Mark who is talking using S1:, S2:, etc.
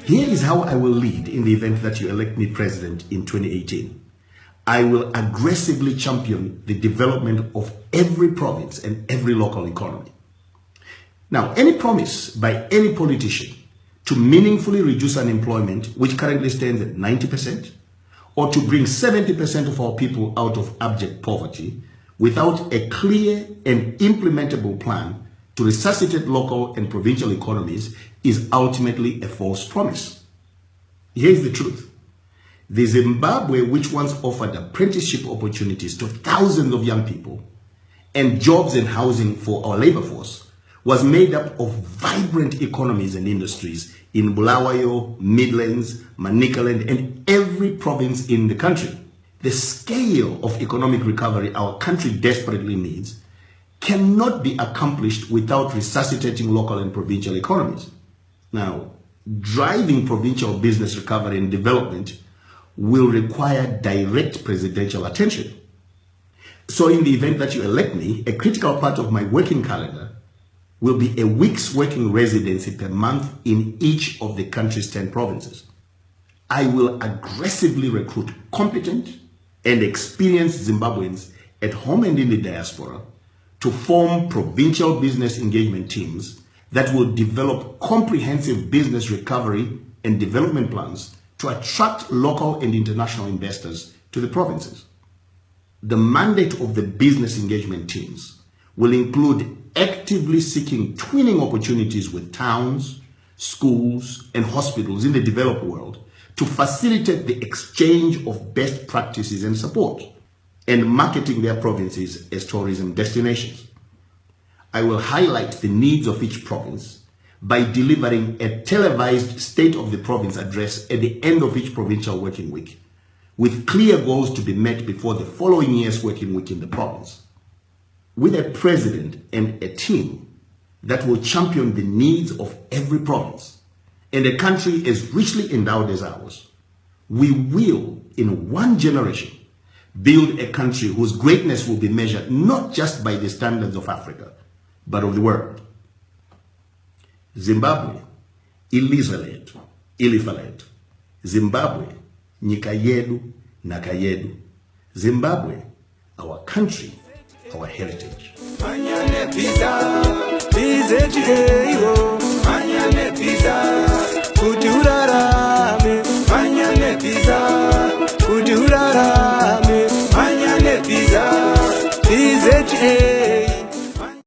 S1: Here is how I will lead in the event that you elect me president in 2018. I will aggressively champion the development of every province and every local economy. Now, any promise by any politician to meaningfully reduce unemployment, which currently stands at 90%, or to bring 70% of our people out of abject poverty without a clear and implementable plan to resuscitate local and provincial economies is ultimately a false promise. Here's the truth. The Zimbabwe, which once offered apprenticeship opportunities to thousands of young people and jobs and housing for our labor force, was made up of vibrant economies and industries in Bulawayo, Midlands, Manicaland, and every province in the country. The scale of economic recovery our country desperately needs cannot be accomplished without resuscitating local and provincial economies. Now, driving provincial business recovery and development will require direct presidential attention. So in the event that you elect me, a critical part of my working calendar will be a week's working residency per month in each of the country's 10 provinces. I will aggressively recruit competent and experienced Zimbabweans at home and in the diaspora to form provincial business engagement teams that will develop comprehensive business recovery and development plans to attract local and international investors to the provinces. The mandate of the business engagement teams will include actively seeking twinning opportunities with towns, schools, and hospitals in the developed world to facilitate the exchange of best practices and support, and marketing their provinces as tourism destinations. I will highlight the needs of each province by delivering a televised State of the Province address at the end of each provincial working week, with clear goals to be met before the following year's working week in the province. With a president and a team that will champion the needs of every province and a country as richly endowed as ours, we will, in one generation, build a country whose greatness will be measured not just by the standards of Africa, but of the world. Zimbabwe, ilizwe letu, ilifa letu. Zimbabwe, nyika yedu, naka yedu. Zimbabwe, our country, our heritage.
S2: Manyane pizza, Manyane pizza, kudurarame. Manyane pizza, kudurarame. Manyane pizza,